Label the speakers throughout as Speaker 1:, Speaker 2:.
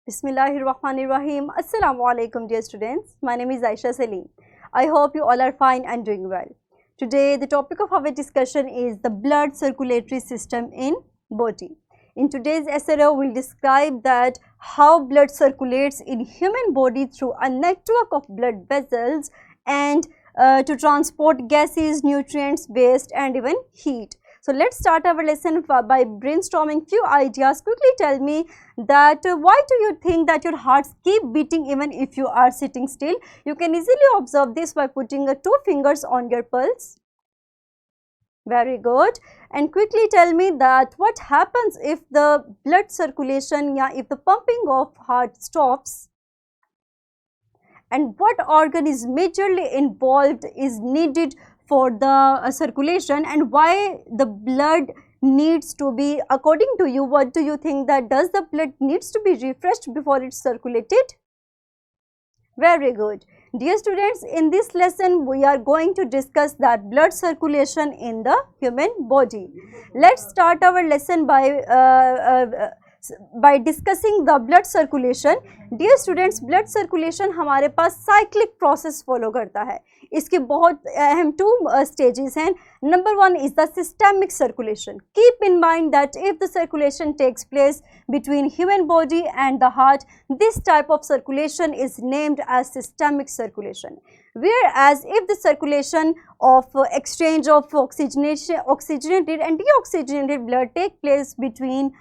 Speaker 1: Bismillahirrahmanirrahim. Assalamu alaikum dear students. My name is Aisha Salim. I hope you all are fine and doing well. Today the topic of our discussion is the blood circulatory system in body. In today's SRO we will describe that how blood circulates in human body through a network of blood vessels and to transport gases, nutrients, waste and even heat. So let's start our lesson by brainstorming few ideas. Quickly tell me that why do you think that your hearts keep beating even if you are sitting still? You can easily observe this by putting 2 fingers on your pulse. Very good. And quickly tell me that what happens if the blood circulation, if the pumping of heart stops? And what organ is majorly involved, is needed for the circulation, and why the blood needs to be, according to you, what do you think, that does the blood needs to be refreshed before it's circulated? Very good. Dear students, in this lesson we are going to discuss that blood circulation in the human body. Let's start our lesson by discussing the blood circulation. Dear students, blood circulation हमारे पास cyclic process follow करता है. इसके बहुत अहम 2 stages हैं. Number 1 is the systemic circulation. Keep in mind that if the circulation takes place between human body and the heart, this type of circulation is named as systemic circulation. Whereas if the circulation of exchange of oxygenated and deoxygenated blood take place between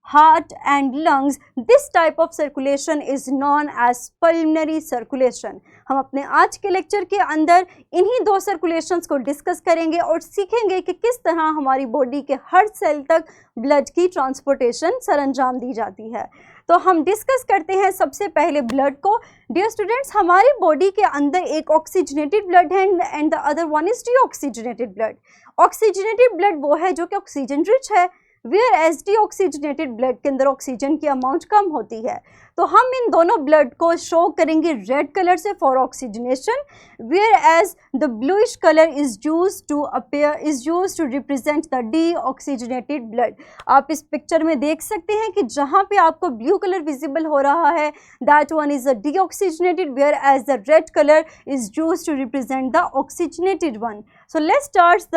Speaker 1: heart and lungs, this type of circulation is known as pulmonary circulation. हम अपने आज के lecture के अंदर इन्हीं 2 circulations को discuss करेंगे और सीखेंगे कि किस तरह हमारी बॉडी के हर सेल तक ब्लड की ट्रांसपोर्टेशन सरअंजाम दी जाती है. तो हम डिस्कस करते हैं सबसे पहले ब्लड को. डियर स्टूडेंट्स, हमारी बॉडी के अंदर एक ऑक्सीजनेटेड ब्लड है and the other one is deoxygenated blood. Oxygenated blood वो है जो कि ऑक्सीजन रिच है, वेयर एज डीऑक्सीजनेटेड ब्लड के अंदर ऑक्सीजन की अमाउंट कम होती है. तो हम इन दोनों ब्लड को शो करेंगे रेड कलर से for oxygenation, where as the bluish colour is used to represent the deoxygenated blood. आप इस पिक्चर में देख सकते हैं कि जहां पे आपको ब्लू कलर विजिबल हो रहा है, that one is a deoxygenated, where as the red colour is used to represent the oxygenated one. So let's start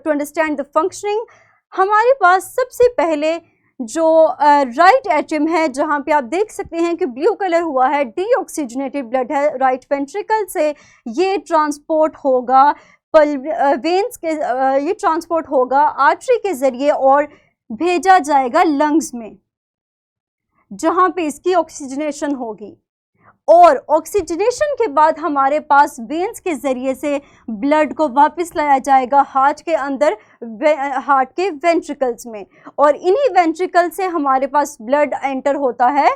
Speaker 1: to understand the functioning. हमारे पास सबसे पहले जो राइट एट्रियम है, जहाँ पे आप देख सकते हैं कि ब्लू कलर हुआ है, डीऑक्सीजनेटेड ब्लड है. राइट वेंट्रिकल से ये ट्रांसपोर्ट होगा वेन्स के, ये ट्रांसपोर्ट होगा आर्टरी के ज़रिए और भेजा जाएगा लंग्स में, जहाँ पे इसकी ऑक्सीजनेशन होगी. और ऑक्सीजनेशन के बाद हमारे पास वेन्स के ज़रिए से ब्लड को वापस लाया जाएगा हार्ट के अंदर, हार्ट के वेंट्रिकल्स में, और इन्हीं वेंट्रिकल से हमारे पास ब्लड एंटर होता है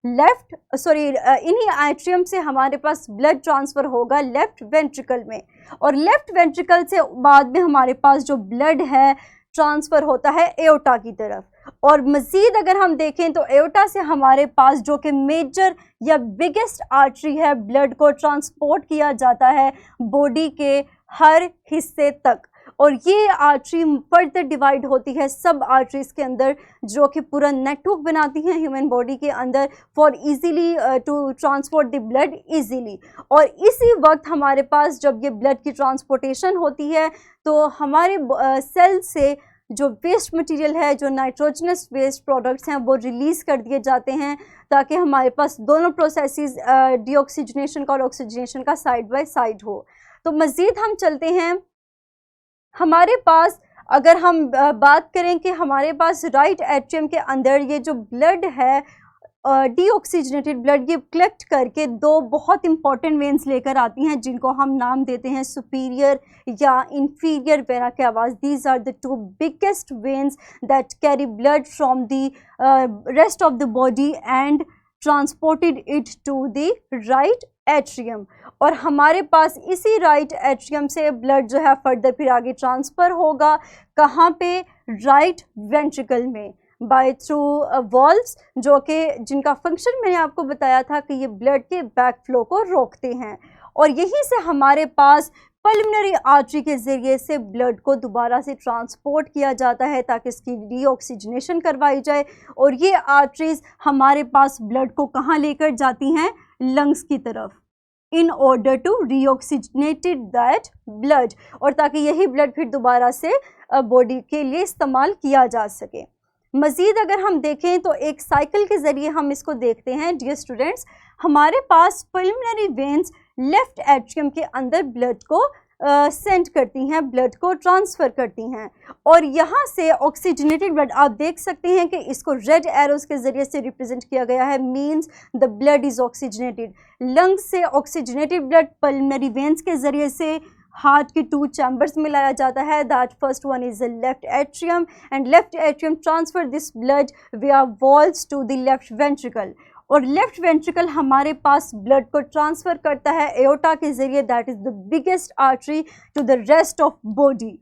Speaker 1: इन्हीं एट्रियम से हमारे पास ब्लड ट्रांसफ़र होगा लेफ्ट वेंट्रिकल में, और लेफ्ट वेंट्रिकल से बाद में हमारे पास जो ब्लड है ट्रांसफ़र होता है एओर्टा की तरफ. और मज़ीद अगर हम देखें तो एओर्टा से हमारे पास जो कि मेजर या बिगेस्ट आर्टरी है, ब्लड को ट्रांसपोर्ट किया जाता है बॉडी के हर हिस्से तक, और ये आर्टरी फर्दर डिवाइड होती है सब आर्टरीज़ के अंदर, जो कि पूरा नेटवर्क बनाती हैं ह्यूमन बॉडी के अंदर for easily to transport the blood easily. और इसी वक्त हमारे पास जब ये ब्लड की ट्रांसपोर्टेशन होती है तो हमारे सेल से जो वेस्ट मटेरियल है, जो नाइट्रोजनस वेस्ट प्रोडक्ट्स हैं, वो रिलीज़ कर दिए जाते हैं ताकि हमारे पास दोनों प्रोसेसेस डीऑक्सीजनेशन का और ऑक्सीजनेशन का साइड बाय साइड हो. तो मज़ीद हम चलते हैं. हमारे पास अगर हम बात करें कि हमारे पास राइट एट्रियम के अंदर ये जो ब्लड है डीऑक्सीजनेटेड ब्लड, ये कलेक्ट करके 2 बहुत इंपॉर्टेंट वेन्स लेकर आती हैं, जिनको हम नाम देते हैं सुपीरियर या inferior vena cavas. These are the 2 biggest veins that carry blood from the rest of the body and transported it to the right atrium. और हमारे पास इसी राइट एट्रियम से ब्लड जो है फर्दर फिर आगे ट्रांसफ़र होगा कहाँ पे, राइट वेंट्रिकल में, बाय थ्रू वॉल्व्स, जो कि जिनका फंक्शन मैंने आपको बताया था कि ये ब्लड के बैक फ्लो को रोकते हैं. और यहीं से हमारे पास पल्मोनरी आर्टरी के ज़रिए से ब्लड को दोबारा से ट्रांसपोर्ट किया जाता है ताकि इसकी रीऑक्सीजनेशन करवाई जाए। और ये आर्टरीज हमारे पास ब्लड को कहाँ लेकर जाती हैं? लंग्स की तरफ, in order to reoxygenated that blood, और ताकि यही ब्लड फिर दोबारा से बॉडी के लिए इस्तेमाल किया जा सके। मज़ीद अगर हम देखें तो एक साइकिल के ज़रिए हम इसको देखते हैं। डियर स्टूडेंट्स, हमारे पास पल्मोनरी वेन्स लेफ्ट एट्रियम के अंदर ब्लड को सेंड करती हैं, ब्लड को ट्रांसफ़र करती हैं, और यहाँ से ऑक्सीजनेटेड ब्लड आप देख सकते हैं कि इसको रेड एरोज़ के ज़रिए से रिप्रेजेंट किया गया है, means the blood is oxygenated. Lungs से ऑक्सीजनेटेड ब्लड पल्मोनरी वेन्स के ज़रिए से हार्ट की 2 चैम्बर्स में लाया जाता है। That first one is the left atrium, and left atrium transfer this blood via valves to the left ventricle, और लेफ्ट वेंट्रिकल हमारे पास ब्लड को ट्रांसफ़र करता है एओर्टा के ज़रिए। That is the biggest artery to the rest of body.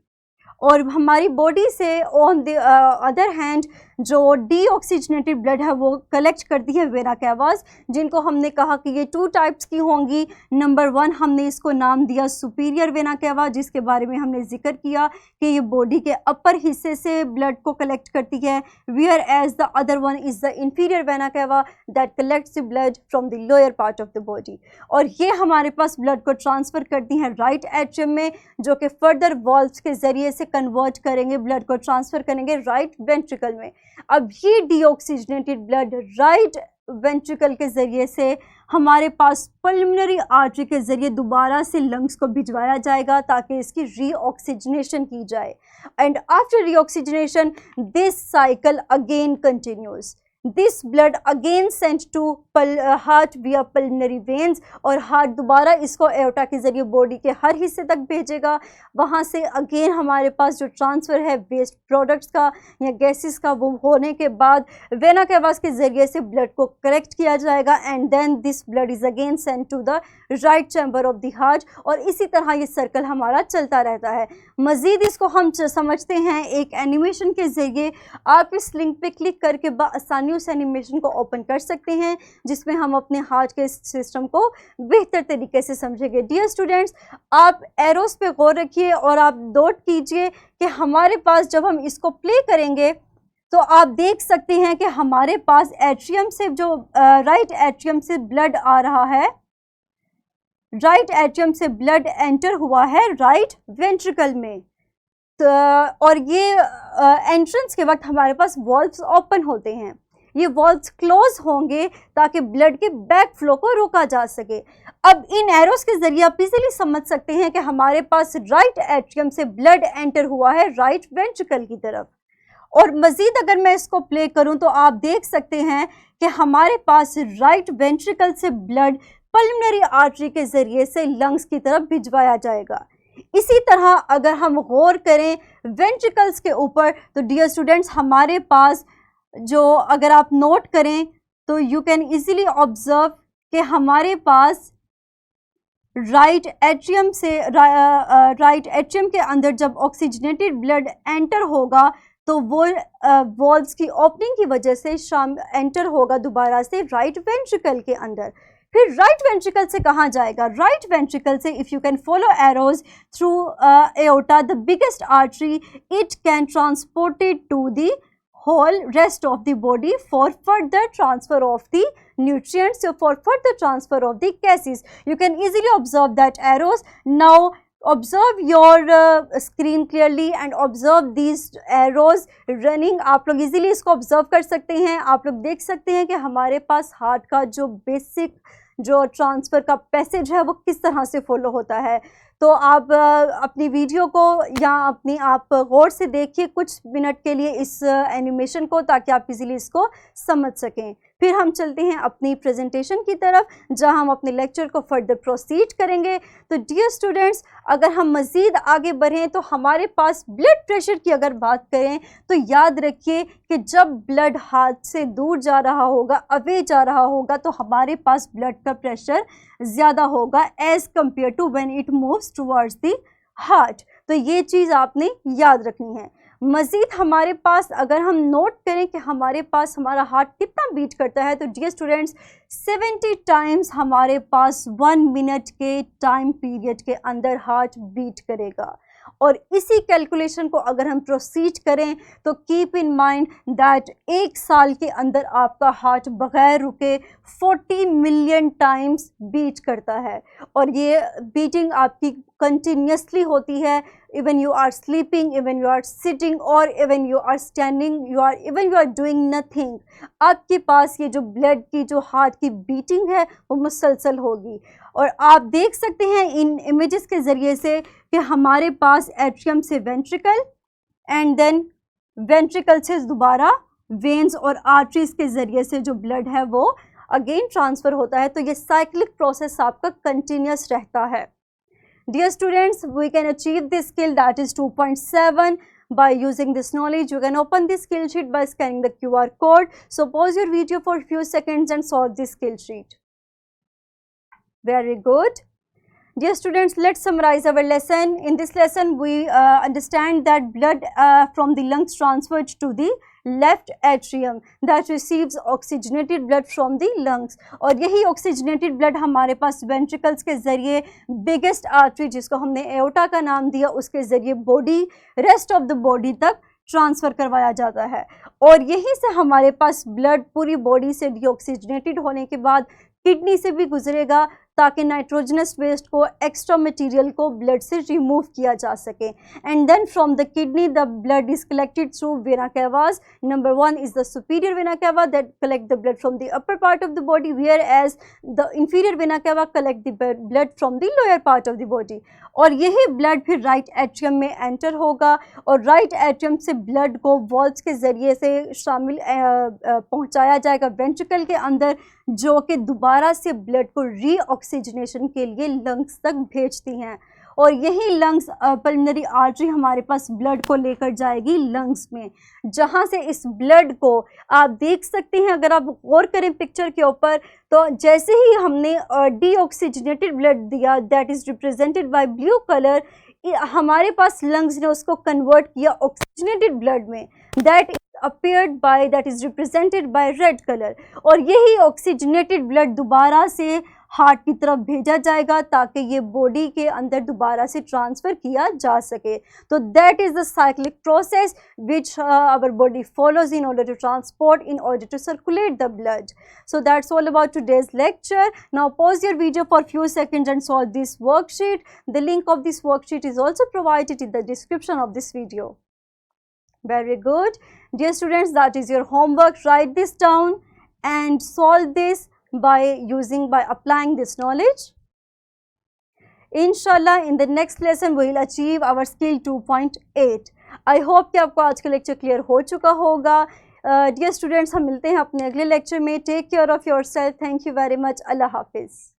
Speaker 1: और हमारी बॉडी से ऑन द अदर हैंड जो डीऑक्सीजनेटेड ब्लड है वो कलेक्ट करती है वेना कैवास, जिनको हमने कहा कि ये 2 टाइप्स की होंगी। नंबर 1 हमने इसको नाम दिया सुपीरियर वेना कैवा, जिसके बारे में हमने जिक्र किया कि ये बॉडी के अपर हिस्से से ब्लड को कलेक्ट करती है, where as the other one is the inferior vena cava that collects the blood from the lower part of the body. और ये हमारे पास ब्लड को ट्रांसफ़र करती हैं राइट एट्रियम में, जो कि फर्दर वॉल्व्स के ज़रिए से कन्वर्ट करेंगे, ब्लड को ट्रांसफ़र करेंगे राइट वेंट्रिकल में। अब ये डीऑक्सीजनेटेड ब्लड राइट वेंट्रिकल के ज़रिए से हमारे पास पल्मोनरी आर्टरी के ज़रिए दोबारा से लंग्स को भिजवाया जाएगा ताकि इसकी रीऑक्सीजनेशन की जाए। And after reoxygenation this cycle again continues. This blood again sent to heart via pulmonary veins, और हार्ट दोबारा इसको एओर्टा के ज़रिए बॉडी के हर हिस्से तक भेजेगा। वहाँ से अगेन हमारे पास जो ट्रांसफ़र है वेस्ट प्रोडक्ट्स का या गैसेस का, वो होने के बाद वेना कैवास के ज़रिए से ब्लड को कलेक्ट किया जाएगा, and then this blood is again sent to the right chamber of the heart. और इसी तरह ये सर्कल हमारा चलता रहता है। मज़ीद इसको हम समझते हैं एक एनिमेशन के ज़रिए। आप इस लिंक पे क्लिक करके बआसानी उस एनिमेशन को ओपन कर सकते हैं, जिसमें हम अपने हार्ट के सिस्टम को बेहतर तरीके से समझेंगे। डियर स्टूडेंट्स, आप एरोस पे गौर रखिए और आप नोट कीजिए कि हमारे पास जब हम इसको प्ले करेंगे तो आप देख सकते हैं कि हमारे पास एट्रियम से जो राइट एट्रियम से ब्लड आ रहा है, राइट एट्रियम से ब्लड एंटर हुआ है राइट वेंट्रिकल में। तो और ये एंट्रेंस के वक्त हमारे पास वॉल्व्स ओपन होते हैं, ये वॉल्व्स क्लोज होंगे ताकि ब्लड के बैक फ्लो को रोका जा सके। अब इन एरोस के ज़रिए आप इजीली समझ सकते हैं कि हमारे पास राइट एट्रियम से ब्लड एंटर हुआ है राइट वेंट्रिकल की तरफ। और मज़ीद अगर मैं इसको प्ले करूं तो आप देख सकते हैं कि हमारे पास राइट वेंट्रिकल से ब्लड पल्मोनरी आर्टरी के ज़रिए से लंग्स की तरफ भिजवाया जाएगा। इसी तरह अगर हम गौर करें वेंट्रिकल्स के ऊपर तो डियर स्टूडेंट्स, हमारे पास जो अगर आप नोट करें तो यू कैन इजीली ऑब्जर्व कि हमारे पास राइट एट्रियम से राइट एट्रियम के अंदर जब ऑक्सीजनेटेड ब्लड एंटर होगा तो वो वॉल्व्स की ओपनिंग की वजह से एंटर होगा दोबारा से राइट वेंट्रिकल के अंदर। फिर राइट वेंट्रिकल से कहाँ जाएगा? राइट वेंट्रिकल से if you can follow arrows through aorta the biggest artery, it can transported to the whole rest of the body for further transfer of the nutrients, so for further transfer of the gases. You can easily observe that arrows. Now observe your screen clearly and observe these arrows running. आप लोग easily इसको observe कर सकते हैं। आप लोग देख सकते हैं कि हमारे पास हार्ट का जो बेसिक जो ट्रांसफ़र का पैसेज है वो किस तरह से फॉलो होता है। तो आप अपनी वीडियो को या अपनी आप गौर से देखिए कुछ मिनट के लिए इस एनिमेशन को, ताकि आप इजीली इसको समझ सकें। फिर हम चलते हैं अपनी प्रेजेंटेशन की तरफ, जहां हम अपने लेक्चर को फर्दर प्रोसीड करेंगे। तो डियर स्टूडेंट्स, अगर हम मज़ीद आगे बढ़ें तो हमारे पास ब्लड प्रेशर की अगर बात करें तो याद रखिए कि जब ब्लड हार्ट से दूर जा रहा होगा, अवे जा रहा होगा, तो हमारे पास ब्लड का प्रेशर ज़्यादा होगा as compare to when it moves towards the heart. तो ये चीज़ आपने याद रखनी है। मज़ीद हमारे पास अगर हम नोट करें कि हमारे पास हमारा हार्ट कितना बीट करता है, तो डियर स्टूडेंट्स 70 टाइम्स हमारे पास 1 मिनट के टाइम पीरियड के अंदर हार्ट बीट करेगा। और इसी कैलकुलेशन को अगर हम प्रोसीड करें तो कीप इन माइंड दैट 1 साल के अंदर आपका हार्ट बगैर रुके 40 मिलियन टाइम्स बीट करता है। और ये बीटिंग आपकी कंटिन्यूसली होती है, even you are sleeping, even you are sitting और even you are standing, even you are doing nothing, आपके पास ये जो ब्लड की जो हार्ट की बीटिंग है वो मुसलसल होगी। और आप देख सकते हैं इन इमेजेस के ज़रिए से कि हमारे पास एट्रियम से वेंट्रिकल एंड देन वेंट्रिकल से दोबारा वेन्स और आर्टरीज के ज़रिए से जो ब्लड है वो अगेन ट्रांसफ़र होता है। तो ये साइक्लिक प्रोसेस आपका कंटिन्यूस रहता है। Dear students, we can achieve this skill, that is 2.7, by using this knowledge. You can open this skill sheet by scanning the QR code. So pause your video for a few seconds and solve this skill sheet. Very good. Dear students, let's summarize our lesson. In this lesson, we understand that blood from the lungs transferred to the left atrium that receives oxygenated blood from the lungs. और यही oxygenated blood हमारे पास ventricles के ज़रिए biggest artery जिसको हमने aorta का नाम दिया उसके ज़रिए body, rest of the body तक ट्रांसफ़र करवाया जाता है। और यहीं से हमारे पास ब्लड पूरी बॉडी से डीऑक्सीजनेटेड होने के बाद किडनी से भी गुजरेगा ताकि नाइट्रोजनस वेस्ट को, एक्स्ट्रा मटेरियल को ब्लड से रिमूव किया जा सके। And then from the kidney the blood is collected through vena cavas. Number 1 is the superior vena cava that collect the blood from the upper part of the body, where as the inferior vena cava collect the blood from the lower part of the body. और यही blood फिर right atrium में enter होगा और right atrium से blood को valves के ज़रिए से शामिल पहुंचाया जाएगा वेंट्रिकल के अंदर, जो कि दोबारा से ब्लड को रीऑक्सीजनेशन के लिए लंग्स तक भेजती हैं। और यही लंग्स पल्मोनरी आर्टरी हमारे पास ब्लड को लेकर जाएगी लंग्स में, जहाँ से इस ब्लड को आप देख सकते हैं। अगर आप गौर करें पिक्चर के ऊपर तो जैसे ही हमने डीऑक्सीजनेटेड ब्लड दिया that is represented by blue colour, हमारे पास लंग्स ने उसको कन्वर्ट किया ऑक्सीजनेटेड ब्लड में that appeared by that is represented by red color। और यही ऑक्सीजनेटेड ब्लड दोबारा से हार्ट की तरफ भेजा जाएगा ताकि ये बॉडी के अंदर दोबारा से ट्रांसफ़र किया जा सके। तो that is the cyclic process which our body follows in order to transport, in order to circulate the blood. So that's all about today's lecture. Now pause your video for few seconds and solve this worksheet. The link of this worksheet is also provided in the description of this video. Very good. Dear students, that is your homework. Write this down and solve this by applying this knowledge. Inshallah, in the next lesson we will achieve our skill 2.8. I hope कि आपको आज का lecture clear हो चुका होगा। Dear students, हम मिलते हैं अपने अगले लेक्चर में। Take care of yourself. Thank you very much. अल्लाह हाफिज़।